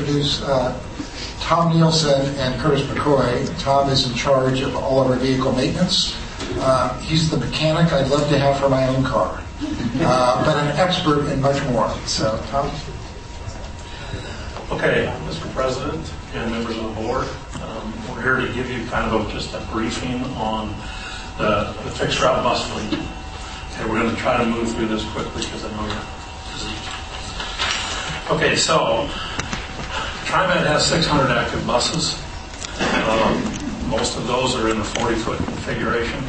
introduce Tom Nielsen and Curtis McCoy. Tom is in charge of all of our vehicle maintenance. He's the mechanic I'd love to have for my own car, but an expert in much more. So, Tom? Okay, Mr. President and members of the board, we're here to give you kind of just a briefing on the fixed route bus fleet. Okay, we're going to try to move through this quickly because I know you're busy. Okay, so Trimet has 600 active buses. Most of those are in the 40-foot configuration.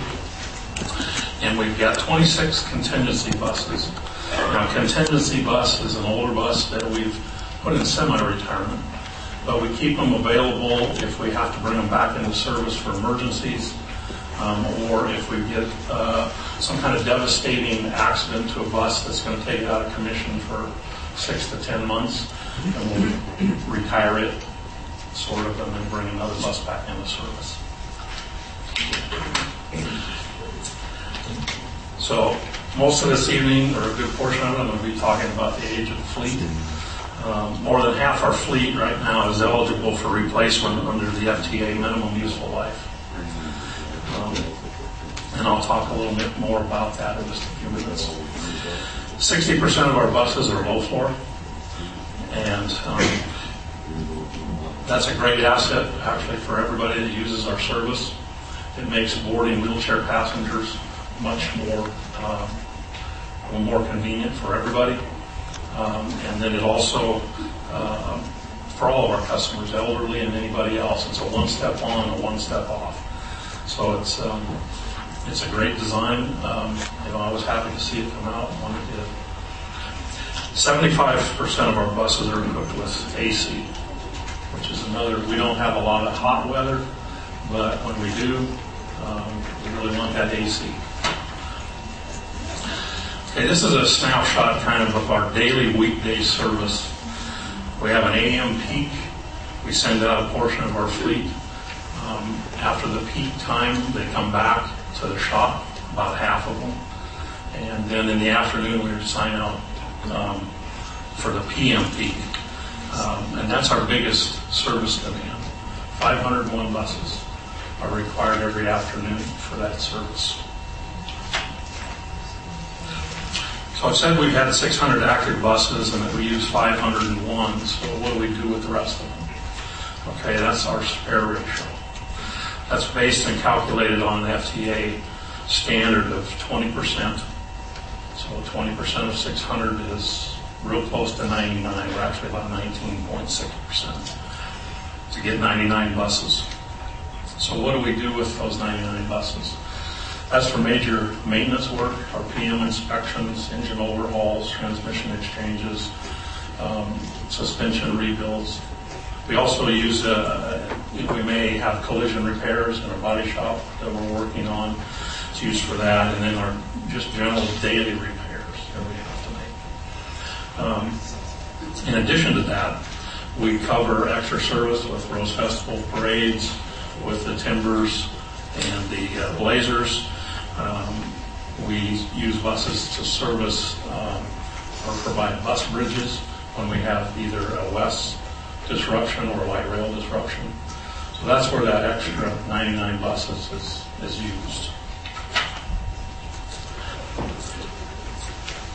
And we've got 26 contingency buses. Now, a contingency bus is an older bus that we've put in semi-retirement, but we keep them available if we have to bring them back into service for emergencies, or if we get some kind of devastating accident to a bus that's going to take it out of commission for 6 to 10 months, and we'll retire it, sort of, and then bring another bus back into service. So most of this evening, or a good portion of it, I'm going to be talking about the age of the fleet. More than half our fleet right now is eligible for replacement under the FTA minimum useful life. And I'll talk a little bit more about that in just a few minutes. 60% of our buses are low floor, and that's a great asset actually for everybody that uses our service. It makes boarding wheelchair passengers much more convenient for everybody. And then it also, for all of our customers, elderly and anybody else, it's a one-step on, a one-step off. So it's a great design. I was happy to see it come out when it did. 75% of our buses are equipped with AC, which is another. We don't have a lot of hot weather, but when we do, we really want that AC. Okay, this is a snapshot kind of our daily weekday service. We have an AM peak. We send out a portion of our fleet. After the peak time, they come back to the shop, about half of them. And then in the afternoon, we sign out for the PM peak. And that's our biggest service demand. 501 buses are required every afternoon for that service. So I said we've had 600 active buses and that we use 501. So what do we do with the rest of them? Okay, that's our spare ratio. That's based and calculated on an FTA standard of 20%. So 20% of 600 is real close to 99. We're actually about 19.6% to get 99 buses. So what do we do with those 99 buses? That's for major maintenance work, our PM inspections, engine overhauls, transmission exchanges, suspension rebuilds. We also use, we may have collision repairs in our body shop that we're working on. It's used for that, and then our just general daily repairs that we have to make. In addition to that, we cover extra service with Rose Festival parades, with the Timbers and the Blazers. We use buses to service or provide bus bridges when we have either a WES disruption or a light rail disruption. So that's where that extra 99 buses is used.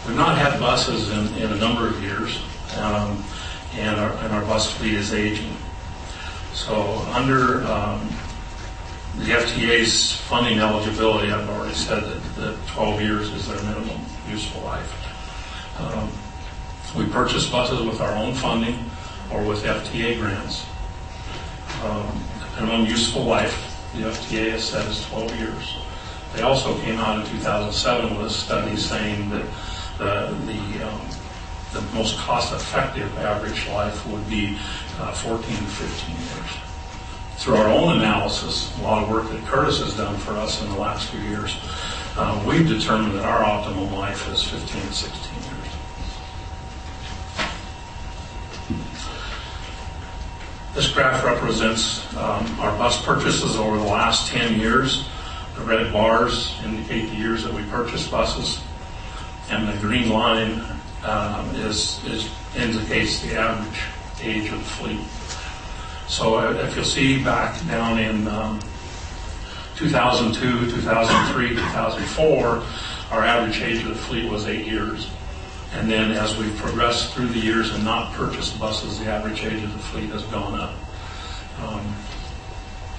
We've not had buses in a number of years, and our bus fleet is aging. So under the FTA's funding eligibility, I've already said that 12 years is their minimum useful life. We purchase buses with our own funding or with FTA grants. Minimum useful life, the FTA has said, is 12 years. They also came out in 2007 with a study saying that the most cost-effective average life would be 14 to 15 years. Through our own analysis, a lot of work that Curtis has done for us in the last few years, we've determined that our optimum life is 15 to 16 years. This graph represents our bus purchases over the last 10 years. The red bars indicate the years that we purchased buses, and the green line indicates the average age of the fleet. So if you'll see back down in 2002, 2003, 2004, our average age of the fleet was 8 years. And then as we've progressed through the years and not purchased buses, the average age of the fleet has gone up.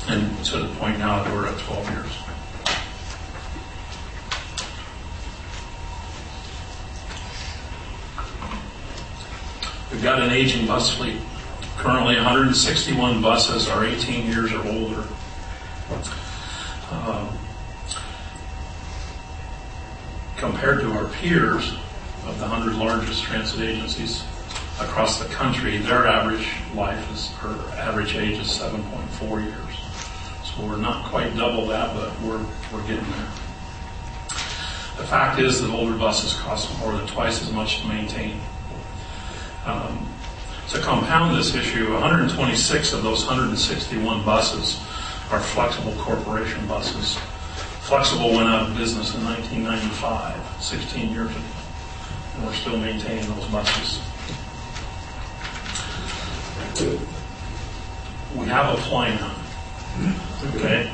And to the point now that we're at 12 years. We've got an aging bus fleet. Currently 161 buses are 18 years or older. Compared to our peers of the 100 largest transit agencies across the country, their average average age is 7.4 years. So we're not quite double that, but we're getting there. The fact is that older buses cost more than twice as much to maintain. To compound this issue, 126 of those 161 buses are Flexible Corporation buses. Flexible went out of business in 1995, 16 years ago, and we're still maintaining those buses. We have a plan, okay?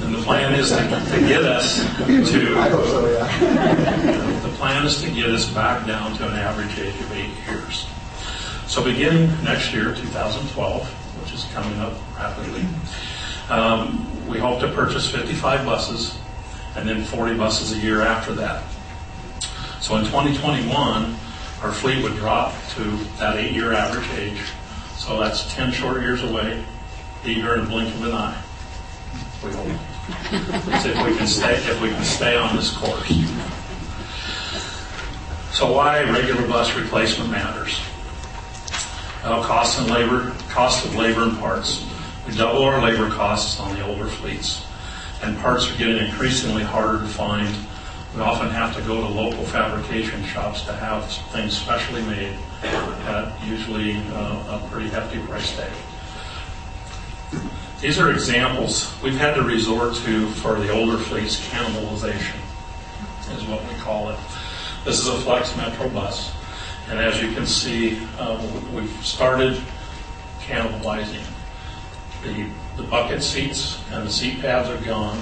And the plan is to get us the plan is to get us back down to an average age of 8 years. So beginning next year, 2012, which is coming up rapidly, we hope to purchase 55 buses and then 40 buses a year after that. So in 2021, our fleet would drop to that 8-year average age. So that's 10 short years away, 8 years in the blink of an eye. We hope. If we can stay on this course. So why regular bus replacement matters? Cost of labor and parts. We double our labor costs on the older fleets, and parts are getting increasingly harder to find. We often have to go to local fabrication shops to have things specially made at usually a pretty hefty price tag. These are examples we've had to resort to for the older fleets. Cannibalization is what we call it. This is a Flex Metro bus, and as you can see, we've started cannibalizing. The bucket seats and the seat pads are gone.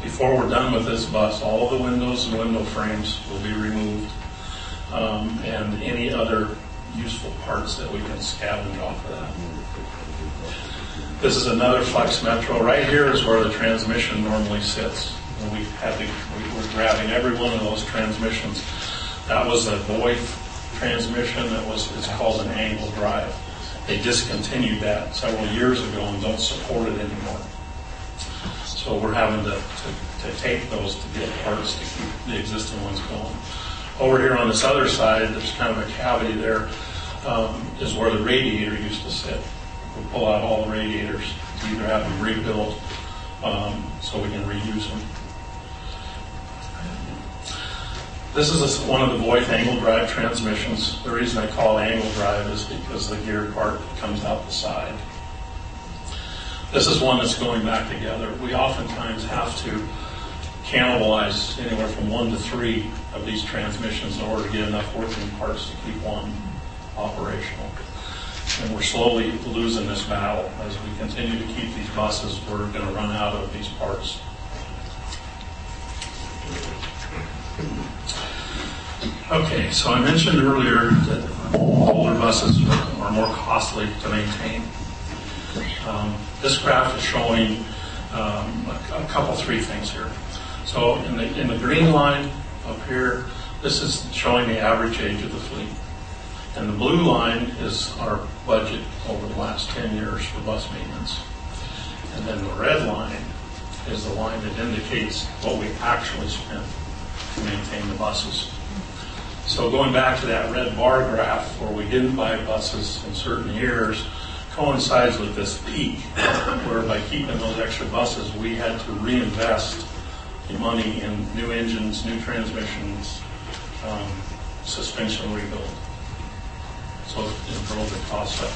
Before we're done with this bus, all of the windows and window frames will be removed, and any other useful parts that we can scavenge off of that. This is another Flex Metro. Right here is where the transmission normally sits. And we're grabbing every one of those transmissions. That was a Voith transmission it's called an angle drive. They discontinued that several years ago and don't support it anymore. So we're having to take those to get parts to keep the existing ones going. Over here on this other side, there's kind of a cavity there, is where the radiator used to sit. We pull out all the radiators to either have them rebuilt so we can reuse them. This is one of the Voith angle drive transmissions. The reason I call it angle drive is because the gear part comes out the side. This is one that's going back together. We oftentimes have to cannibalize anywhere from 1 to 3 of these transmissions in order to get enough working parts to keep one operational. And we're slowly losing this battle. As we continue to keep these buses, we're going to run out of these parts. Okay, so I mentioned earlier that older buses are more costly to maintain. This graph is showing three things here. So in the green line up here, this is showing the average age of the fleet. And the blue line is our budget over the last 10 years for bus maintenance. And then the red line is the line that indicates what we actually spent to maintain the buses. So going back to that red bar graph where we didn't buy buses in certain years coincides with this peak where by keeping those extra buses we had to reinvest money in new engines, new transmissions, suspension rebuild. So it drove the cost up.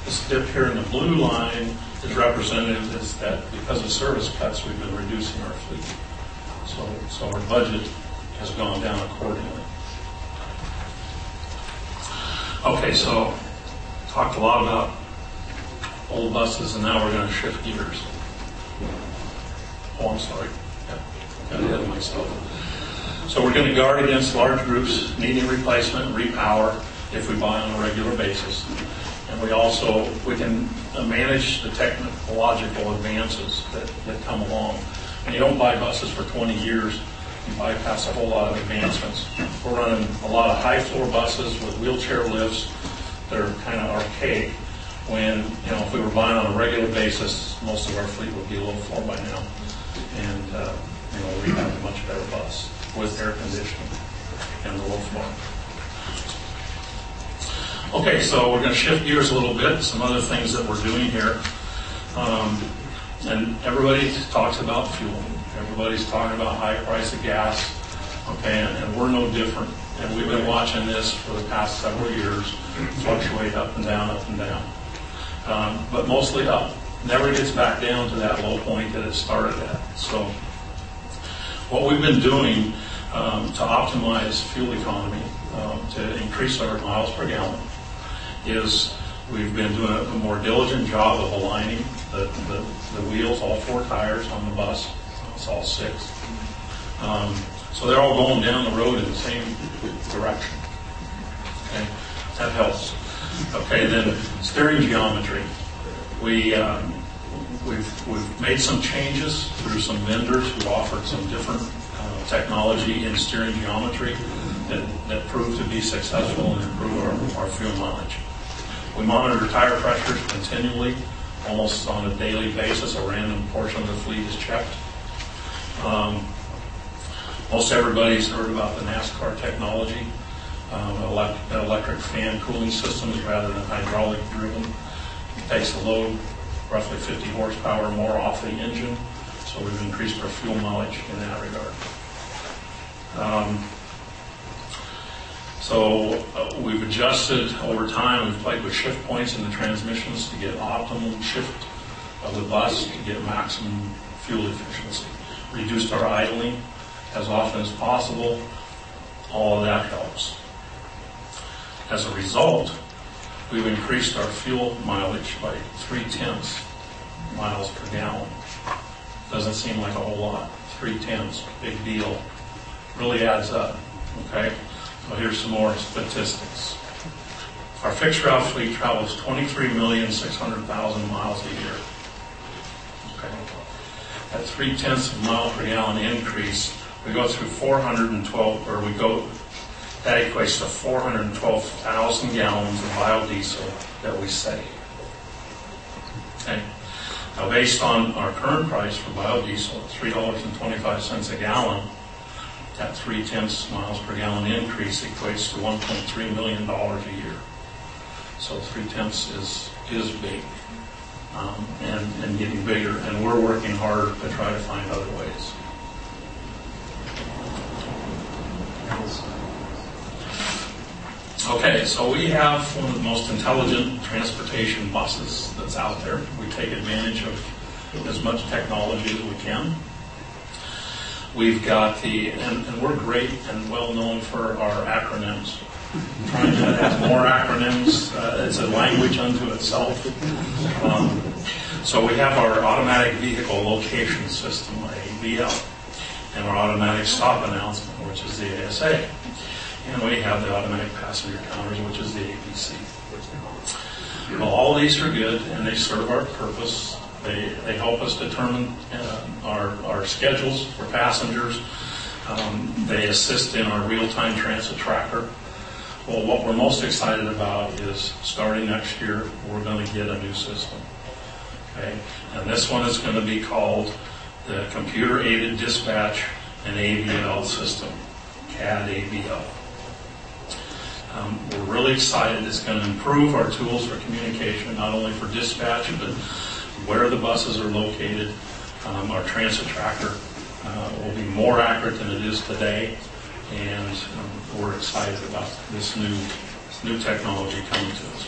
This dip here in the blue line is representative is that because of service cuts we've been reducing our fleet. So our budget has gone down accordingly. Okay, so talked a lot about old buses, and now we're going to shift gears. Oh, I'm sorry. Yeah, got ahead of myself. So we're going to guard against large groups needing replacement and repower if we buy on a regular basis. And we can manage the technological advances that come along. And you don't buy buses for 20 years, you bypass a whole lot of advancements. We're running a lot of high floor buses with wheelchair lifts that are kind of archaic, when, if we were buying on a regular basis, most of our fleet would be low floor by now. And, we have a much better bus with air conditioning and the low floor. Okay, so we're going to shift gears a little bit, some other things that we're doing here. And everybody talks about fuel. Everybody's talking about high price of gas, okay, and we're no different. And we've been watching this for the past several years, fluctuate up and down, but mostly up. Never gets back down to that low point that it started at. So what we've been doing to optimize fuel economy, to increase our miles per gallon, is we've been doing a more diligent job of aligning the wheels, all 4 tires on the bus. It's all 6. So they're all going down the road in the same direction. Okay, that helps. Okay, then steering geometry. We've made some changes through some vendors who offered some different technology in steering geometry that proved to be successful and improve our fuel mileage. We monitor tire pressures continually, almost on a daily basis. A random portion of the fleet is checked. Most everybody's heard about the NASCAR technology, electric fan cooling systems rather than hydraulic driven. It takes the load, roughly 50 horsepower more off the engine, so we've increased our fuel mileage in that regard. So we've adjusted over time. We've played with shift points in the transmissions to get optimum shift of the bus to get maximum fuel efficiency. Reduced our idling as often as possible. All of that helps. As a result, we've increased our fuel mileage by 0.3 miles per gallon. Doesn't seem like a whole lot. 0.3, big deal. Really adds up. Okay? So here's some more statistics. Our fixed route fleet travels 23,600,000 miles a year. Okay? At 0.3 mile per gallon increase, we go through 412, that equates to 412,000 gallons of biodiesel that we save. Okay? Now, based on our current price for biodiesel, $3.25 a gallon, that 0.3 miles per gallon increase equates to $1.3 million a year. So 0.3 is big, and getting bigger, and we're working hard to try to find other ways. Okay, so we have one of the most intelligent transportation buses that's out there. We take advantage of as much technology as we can. We've got and we're great and well known for our acronyms. Trying to have more acronyms. It's a language unto itself. So we have our automatic vehicle location system, AVL, and our automatic stop announcement, which is the ASA. And we have the automatic passenger counters, which is the APC. Well, all these are good, and they serve our purpose. They help us determine our schedules for passengers. They assist in our real-time transit tracker. Well, what we're most excited about is starting next year, we're going to get a new system. Okay? And this one is going to be called the Computer-Aided Dispatch and AVL System, CAD-AVL. We're really excited. It's going to improve our tools for communication, not only for dispatch, but where the buses are located. Our transit tracker will be more accurate than it is today, and we're excited about this new technology coming to us.